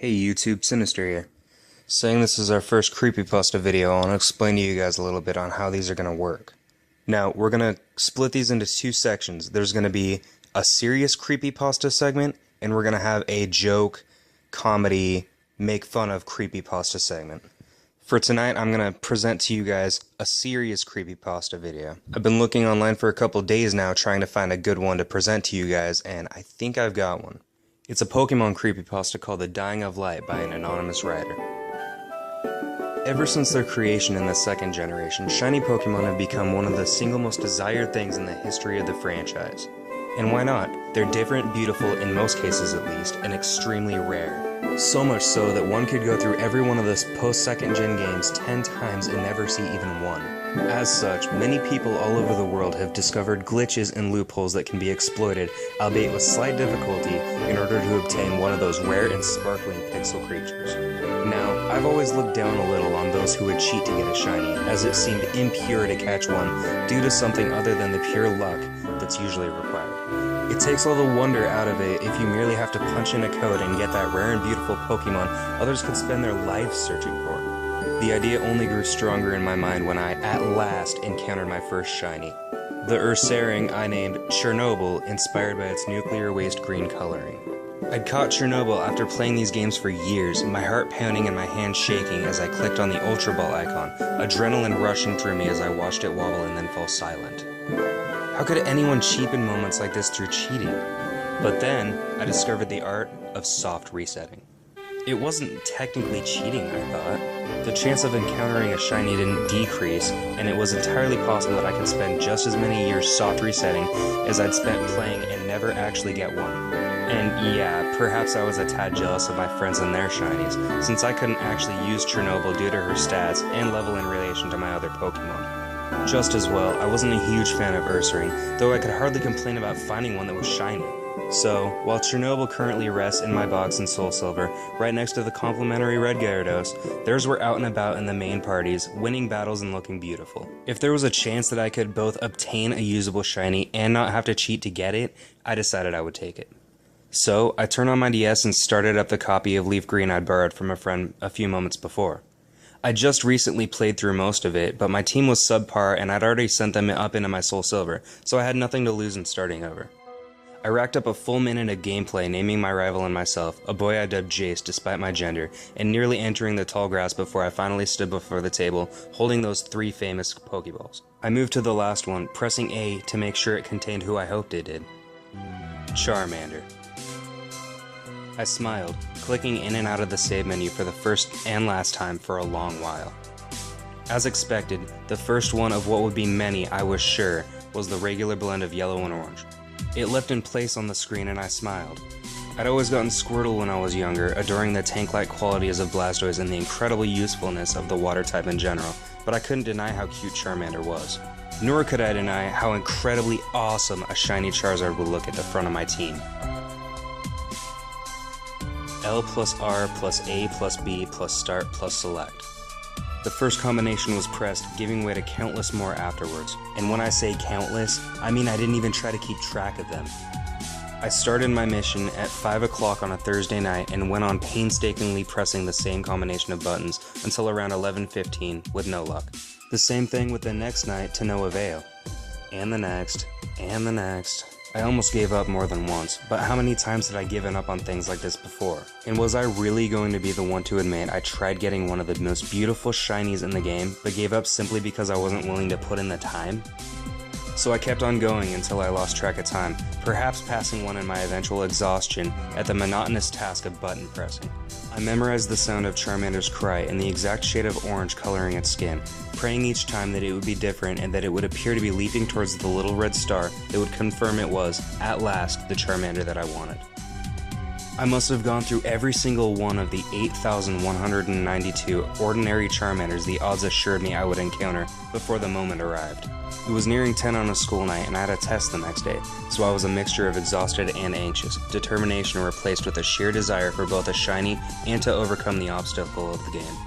Hey YouTube, Sinister here. Saying this is our first creepypasta video, I want to explain to you guys a little bit on how these are going to work. Now, we're going to split these into two sections. There's going to be a serious creepypasta segment, and we're going to have a joke, comedy, make fun of creepypasta segment. For tonight, I'm going to present to you guys a serious creepypasta video. I've been looking online for a couple days now trying to find a good one to present to you guys, and I think I've got one. It's a Pokemon creepypasta called The Dying of Light by an anonymous writer. Ever since their creation in the second generation, shiny Pokemon have become one of the single most desired things in the history of the franchise. And why not? They're different, beautiful, in most cases at least, and extremely rare. So much so that one could go through every one of those post-second gen games 10 times and never see even one. As such, many people all over the world have discovered glitches and loopholes that can be exploited, albeit with slight difficulty, in order to obtain one of those rare and sparkling pixel creatures. Now, I've always looked down a little on those who would cheat to get a shiny, as it seemed impure to catch one due to something other than the pure luck that's usually required. It takes all the wonder out of it if you merely have to punch in a code and get that rare and beautiful Pokemon others could spend their lives searching for. The idea only grew stronger in my mind when I, at last, encountered my first shiny. The Ursaring I named Chernobyl, inspired by its nuclear waste green coloring. I'd caught Chernobyl after playing these games for years, my heart pounding and my hands shaking as I clicked on the Ultra Ball icon, adrenaline rushing through me as I watched it wobble and then fall silent. How could anyone cheapen moments like this through cheating? But then, I discovered the art of soft resetting. It wasn't technically cheating, I thought. The chance of encountering a shiny didn't decrease, and it was entirely possible that I could spend just as many years soft resetting as I'd spent playing and never actually get one. And yeah, perhaps I was a tad jealous of my friends and their shinies, since I couldn't actually use Chernobyl due to her stats and level in relation to my other Pokemon. Just as well, I wasn't a huge fan of Ursaring, though I could hardly complain about finding one that was shiny. So, while Chernobyl currently rests in my box in Soul Silver, right next to the complimentary Red Gyarados, theirs were out and about in the main parties, winning battles and looking beautiful. If there was a chance that I could both obtain a usable shiny and not have to cheat to get it, I decided I would take it. So, I turned on my DS and started up the copy of Leaf Green I'd borrowed from a friend a few moments before. I just recently played through most of it, but my team was subpar and I'd already sent them up into my Soul Silver, so I had nothing to lose in starting over. I racked up a full minute of gameplay naming my rival and myself, a boy I dubbed Jace despite my gender, and nearly entering the tall grass before I finally stood before the table, holding those 3 famous Pokeballs. I moved to the last one, pressing A to make sure it contained who I hoped it did. Charmander. I smiled, clicking in and out of the save menu for the first and last time for a long while. As expected, the first one of what would be many, I was sure, was the regular blend of yellow and orange. It left in place on the screen and I smiled. I'd always gotten Squirtle when I was younger, adoring the tank-like qualities of Blastoise and the incredible usefulness of the water type in general, but I couldn't deny how cute Charmander was. Nor could I deny how incredibly awesome a shiny Charizard would look at the front of my team. L plus R plus A plus B plus start plus select. The first combination was pressed, giving way to countless more afterwards. And when I say countless, I mean I didn't even try to keep track of them. I started my mission at 5 o'clock on a Thursday night and went on painstakingly pressing the same combination of buttons until around 11:15 with no luck. The same thing with the next night to no avail. And the next, and the next. I almost gave up more than once, but how many times had I given up on things like this before? And was I really going to be the one to admit I tried getting one of the most beautiful shinies in the game, but gave up simply because I wasn't willing to put in the time? So I kept on going until I lost track of time, perhaps passing one in my eventual exhaustion at the monotonous task of button pressing. I memorized the sound of Charmander's cry and the exact shade of orange coloring its skin, praying each time that it would be different and that it would appear to be leaping towards the little red star that would confirm it was, at last, the Charmander that I wanted. I must have gone through every single one of the 8,192 ordinary Charmanders the odds assured me I would encounter before the moment arrived. It was nearing 10 on a school night and I had a test the next day, so I was a mixture of exhausted and anxious, determination replaced with a sheer desire for both a shiny and to overcome the obstacle of the game.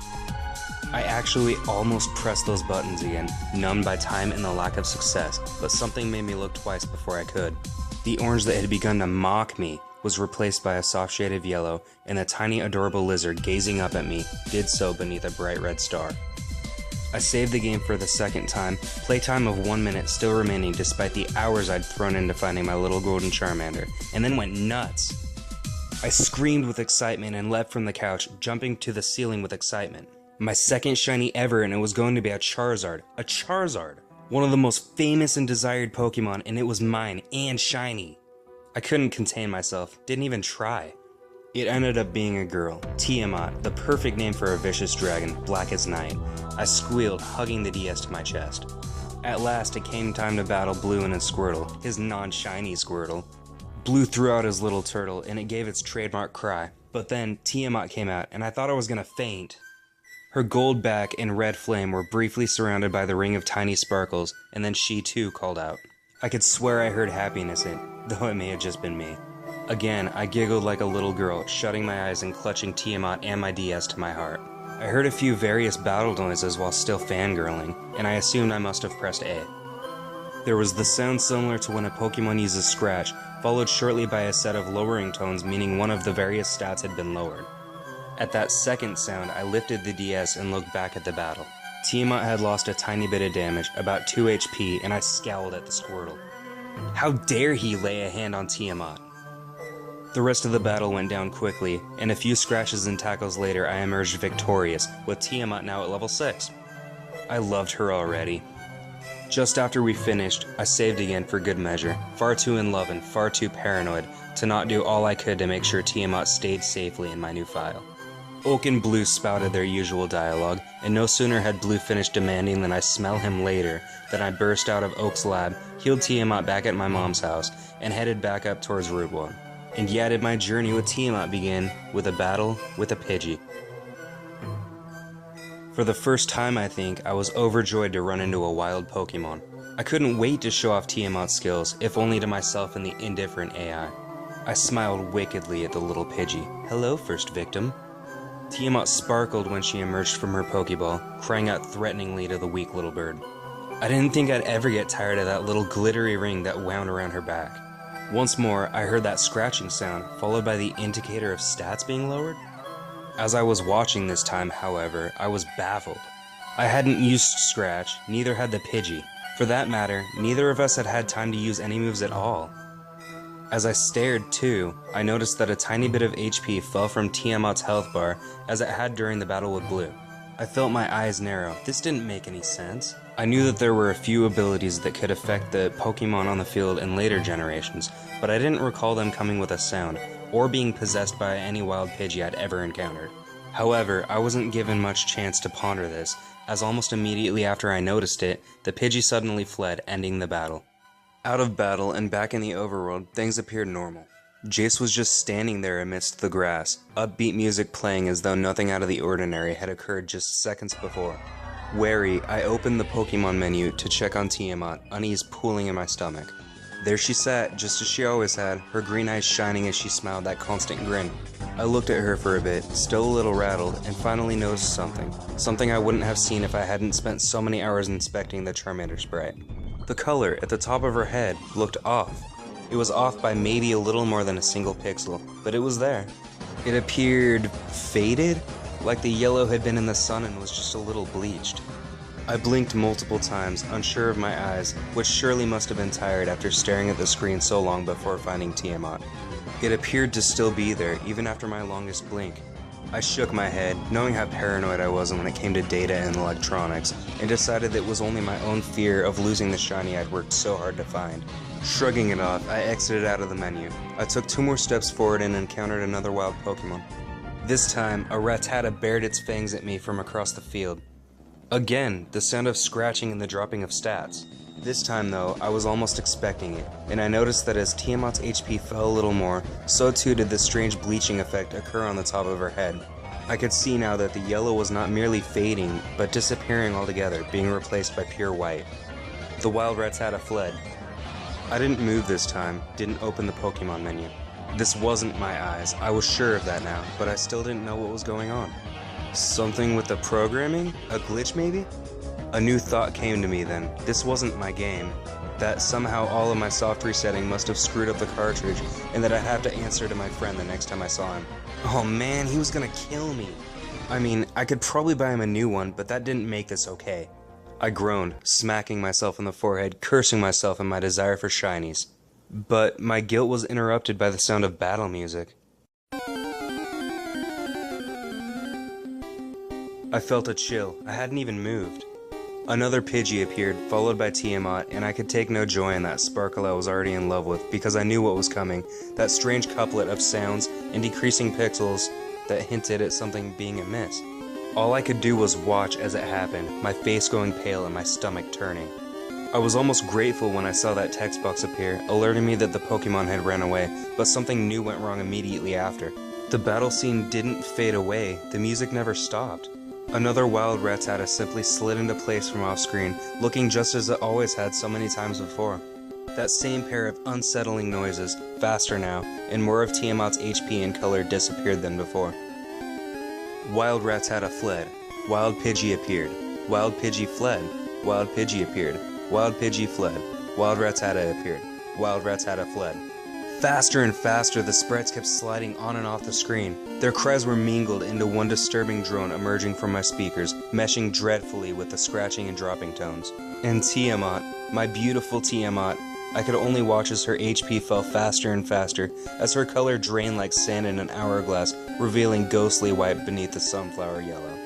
I actually almost pressed those buttons again, numbed by time and the lack of success, but something made me look twice before I could. The orange that had begun to mock me was replaced by a soft shade of yellow, and a tiny adorable lizard gazing up at me did so beneath a bright red star. I saved the game for the second time, playtime of 1 minute still remaining despite the hours I'd thrown into finding my little golden Charmander, and then went nuts. I screamed with excitement and leapt from the couch, jumping to the ceiling with excitement. My second shiny ever, and it was going to be a Charizard. A Charizard! One of the most famous and desired Pokemon, and it was mine, and shiny. I couldn't contain myself, didn't even try. It ended up being a girl, Tiamat, the perfect name for a vicious dragon, black as night. I squealed, hugging the DS to my chest. At last, it came time to battle Blue and his Squirtle, his non-shiny Squirtle. Blue threw out his little turtle, and it gave its trademark cry. But then, Tiamat came out, and I thought I was gonna faint. Her gold back and red flame were briefly surrounded by the ring of tiny sparkles, and then she too called out. I could swear I heard happiness in it, though it may have just been me. Again, I giggled like a little girl, shutting my eyes and clutching Tiamat and my DS to my heart. I heard a few various battle noises while still fangirling, and I assumed I must have pressed A. There was the sound similar to when a Pokemon uses Scratch, followed shortly by a set of lowering tones meaning one of the various stats had been lowered. At that second sound, I lifted the DS and looked back at the battle. Tiamat had lost a tiny bit of damage, about 2 HP, and I scowled at the Squirtle. How dare he lay a hand on Tiamat? The rest of the battle went down quickly, and a few scratches and tackles later I emerged victorious, with Tiamat now at level 6. I loved her already. Just after we finished, I saved again for good measure, far too in love and far too paranoid to not do all I could to make sure Tiamat stayed safely in my new file. Oak and Blue spouted their usual dialogue, and no sooner had Blue finished demanding that I smell him later than I burst out of Oak's lab, healed Tiamat back at my mom's house, and headed back up towards Route 1. And yet did my journey with Tiamat begin with a battle with a Pidgey. For the first time, I think, I was overjoyed to run into a wild Pokemon. I couldn't wait to show off Tiamat's skills, if only to myself and the indifferent AI. I smiled wickedly at the little Pidgey. Hello, first victim. Tiamat sparkled when she emerged from her Pokeball, crying out threateningly to the weak little bird. I didn't think I'd ever get tired of that little glittery ring that wound around her back. Once more, I heard that scratching sound, followed by the indicator of stats being lowered. As I was watching this time, however, I was baffled. I hadn't used Scratch, neither had the Pidgey. For that matter, neither of us had had time to use any moves at all. As I stared, too, I noticed that a tiny bit of HP fell from Tiamat's health bar, as it had during the battle with Blue. I felt my eyes narrow. This didn't make any sense. I knew that there were a few abilities that could affect the Pokemon on the field in later generations, but I didn't recall them coming with a sound, or being possessed by any wild Pidgey I'd ever encountered. However, I wasn't given much chance to ponder this, as almost immediately after I noticed it, the Pidgey suddenly fled, ending the battle. Out of battle and back in the overworld, things appeared normal. Jace was just standing there amidst the grass, upbeat music playing as though nothing out of the ordinary had occurred just seconds before. Wary, I opened the Pokemon menu to check on Tiamat, unease pooling in my stomach. There she sat, just as she always had, her green eyes shining as she smiled that constant grin. I looked at her for a bit, still a little rattled, and finally noticed something. Something I wouldn't have seen if I hadn't spent so many hours inspecting the Charmander sprite. The color at the top of her head looked off. It was off by maybe a little more than a single pixel, but it was there. It appeared faded, like the yellow had been in the sun and was just a little bleached. I blinked multiple times, unsure of my eyes, which surely must have been tired after staring at the screen so long before finding Tiamat. It appeared to still be there, even after my longest blink. I shook my head, knowing how paranoid I was when it came to data and electronics, and decided that it was only my own fear of losing the shiny I'd worked so hard to find. Shrugging it off, I exited out of the menu. I took 2 more steps forward and encountered another wild Pokemon. This time, a Rattata bared its fangs at me from across the field. Again, the sound of scratching and the dropping of stats. This time though, I was almost expecting it, and I noticed that as Tiamat's HP fell a little more, so too did the strange bleaching effect occur on the top of her head. I could see now that the yellow was not merely fading, but disappearing altogether, being replaced by pure white. The wild Rattata fled. I didn't move this time, didn't open the Pokemon menu. This wasn't my eyes, I was sure of that now, but I still didn't know what was going on. Something with the programming? A glitch maybe? A new thought came to me then. This wasn't my game. that somehow all of my soft resetting must have screwed up the cartridge, and that I'd have to answer to my friend the next time I saw him. Oh man, he was gonna kill me. I mean, I could probably buy him a new one, but that didn't make this okay. I groaned, smacking myself in the forehead, cursing myself and my desire for shinies. But my guilt was interrupted by the sound of battle music. I felt a chill. I hadn't even moved. Another Pidgey appeared, followed by Tiamat, and I could take no joy in that sparkle I was already in love with because I knew what was coming, that strange couplet of sounds and decreasing pixels that hinted at something being amiss. All I could do was watch as it happened, my face going pale and my stomach turning. I was almost grateful when I saw that text box appear, alerting me that the Pokemon had ran away, but something new went wrong immediately after. The battle scene didn't fade away, the music never stopped. Another wild Rattata simply slid into place from off-screen, looking just as it always had so many times before. That same pair of unsettling noises, faster now, and more of Tiamat's HP and color disappeared than before. Wild Rattata fled. Wild Pidgey appeared. Wild Pidgey fled. Wild Pidgey appeared. Wild Pidgey fled. Wild Rattata appeared. Wild Rattata fled. Faster and faster, the sprites kept sliding on and off the screen. Their cries were mingled into one disturbing drone emerging from my speakers, meshing dreadfully with the scratching and dropping tones. And Tiamat, my beautiful Tiamat, I could only watch as her HP fell faster and faster, as her color drained like sand in an hourglass, revealing ghostly white beneath the sunflower yellow.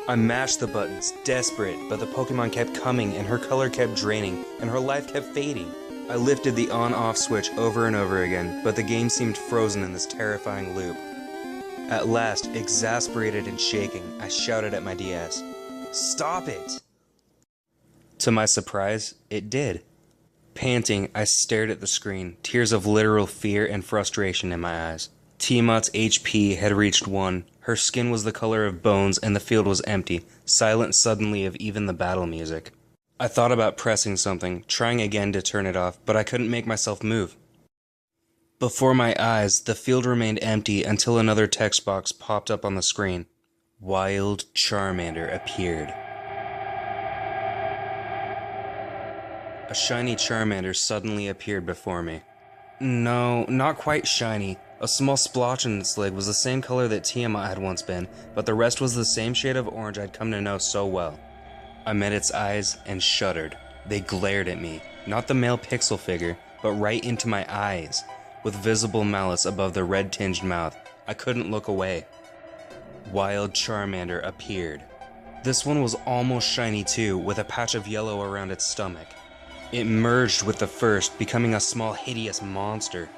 I mashed the buttons, desperate, but the Pokemon kept coming and her color kept draining, and her life kept fading. I lifted the on-off switch over and over again, but the game seemed frozen in this terrifying loop. At last, exasperated and shaking, I shouted at my DS, "Stop it!" To my surprise, it did. Panting, I stared at the screen, tears of literal fear and frustration in my eyes. Tiamat's HP had reached 1, her skin was the color of bones, and the field was empty, silent suddenly of even the battle music. I thought about pressing something, trying again to turn it off, but I couldn't make myself move. Before my eyes, the field remained empty until another text box popped up on the screen. Wild Charmander appeared. A shiny Charmander suddenly appeared before me. No, not quite shiny. A small splotch in its leg was the same color that Tiamat had once been, but the rest was the same shade of orange I'd come to know so well. I met its eyes and shuddered. They glared at me, not the male pixel figure, but right into my eyes, with visible malice above the red-tinged mouth. I couldn't look away. Wild Charmander appeared. This one was almost shiny too, with a patch of yellow around its stomach. It merged with the first, becoming a small, hideous monster.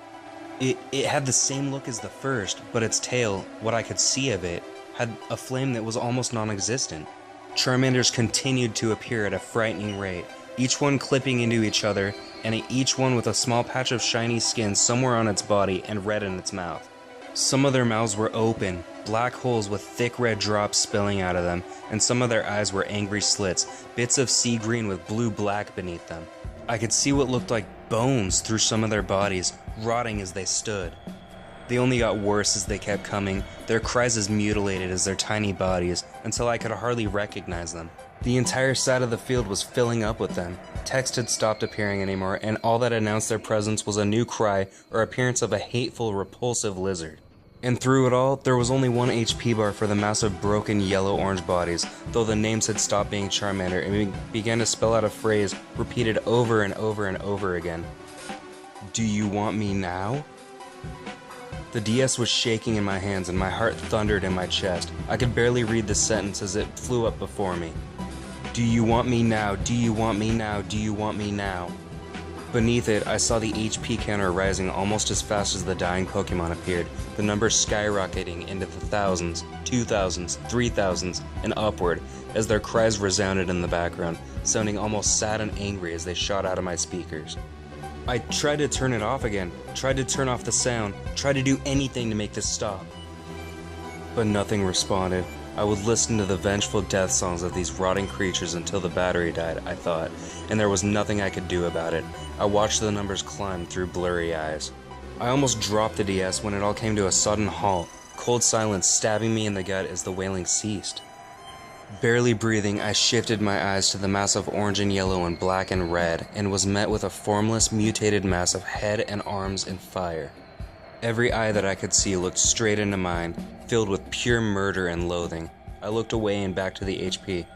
It had the same look as the first, but its tail, what I could see of it, had a flame that was almost non-existent. Charmanders continued to appear at a frightening rate, each one clipping into each other, and each one with a small patch of shiny skin somewhere on its body and red in its mouth. Some of their mouths were open, black holes with thick red drops spilling out of them, and some of their eyes were angry slits, bits of sea green with blue-black beneath them. I could see what looked like bones through some of their bodies, rotting as they stood. They only got worse as they kept coming, their cries as mutilated as their tiny bodies, until I could hardly recognize them. The entire side of the field was filling up with them. Text had stopped appearing anymore, and all that announced their presence was a new cry or appearance of a hateful, repulsive lizard. And through it all, there was only one HP bar for the massive broken yellow-orange bodies, though the names had stopped being Charmander and began to spell out a phrase repeated over and over and over again. "Do you want me now?" The DS was shaking in my hands and my heart thundered in my chest. I could barely read the sentence as it flew up before me. "Do you want me now? Do you want me now? Do you want me now?" Beneath it, I saw the HP counter rising almost as fast as the dying Pokemon appeared, the numbers skyrocketing into the thousands, 2,000s, 3,000s, and upward as their cries resounded in the background, sounding almost sad and angry as they shot out of my speakers. I tried to turn it off again, tried to turn off the sound, tried to do anything to make this stop. But nothing responded. I would listen to the vengeful death songs of these rotting creatures until the battery died, I thought, and there was nothing I could do about it. I watched the numbers climb through blurry eyes. I almost dropped the DS when it all came to a sudden halt, cold silence stabbing me in the gut as the wailing ceased. Barely breathing, I shifted my eyes to the mass of orange and yellow and black and red, and was met with a formless, mutated mass of head and arms and fire. Every eye that I could see looked straight into mine, filled with pure murder and loathing. I looked away and back to the HP.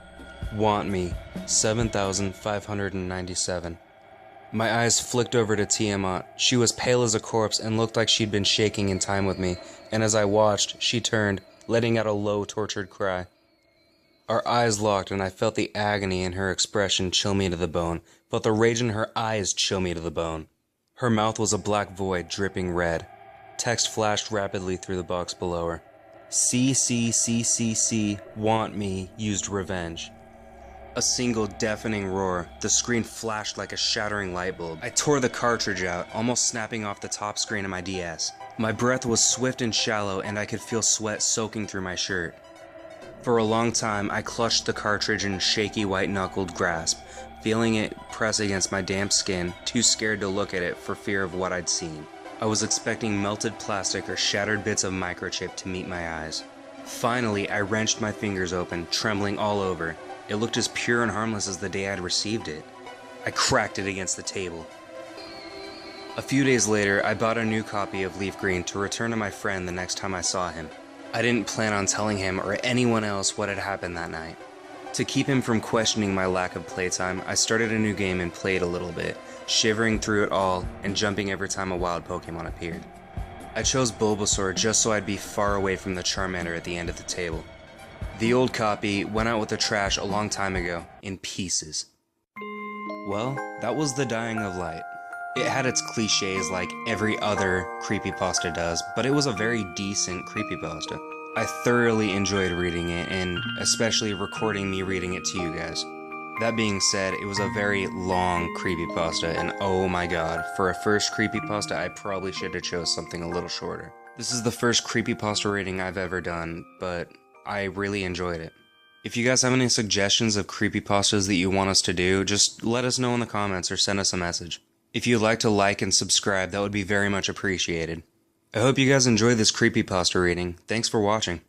Want me, 7,597. My eyes flicked over to Tiamat. She was pale as a corpse and looked like she'd been shaking in time with me, and as I watched, she turned, letting out a low, tortured cry. Our eyes locked, and I felt the agony in her expression chill me to the bone, felt the rage in her eyes chill me to the bone. Her mouth was a black void, dripping red. Text flashed rapidly through the box below her. CCCCC, want me, used revenge. A single deafening roar, the screen flashed like a shattering light bulb. I tore the cartridge out, almost snapping off the top screen of my DS. My breath was swift and shallow, and I could feel sweat soaking through my shirt. For a long time, I clutched the cartridge in a shaky white-knuckled grasp, feeling it press against my damp skin, too scared to look at it for fear of what I'd seen. I was expecting melted plastic or shattered bits of microchip to meet my eyes. Finally, I wrenched my fingers open, trembling all over. It looked as pure and harmless as the day I'd received it. I cracked it against the table. A few days later, I bought a new copy of Leaf Green to return to my friend the next time I saw him. I didn't plan on telling him or anyone else what had happened that night. To keep him from questioning my lack of playtime, I started a new game and played a little bit, shivering through it all and jumping every time a wild Pokemon appeared. I chose Bulbasaur just so I'd be far away from the Charmander at the end of the table. The old copy went out with the trash a long time ago, in pieces. Well, that was The Dying of Light. It had its cliches like every other creepypasta does, but it was a very decent creepypasta. I thoroughly enjoyed reading it, and especially recording me reading it to you guys. That being said, it was a very long creepypasta, and oh my god, for a first creepypasta I probably should have chose something a little shorter. This is the first creepypasta rating I've ever done, but I really enjoyed it. If you guys have any suggestions of creepypastas that you want us to do, just let us know in the comments or send us a message. If you'd like to like and subscribe, that would be very much appreciated. I hope you guys enjoyed this creepypasta reading. Thanks for watching.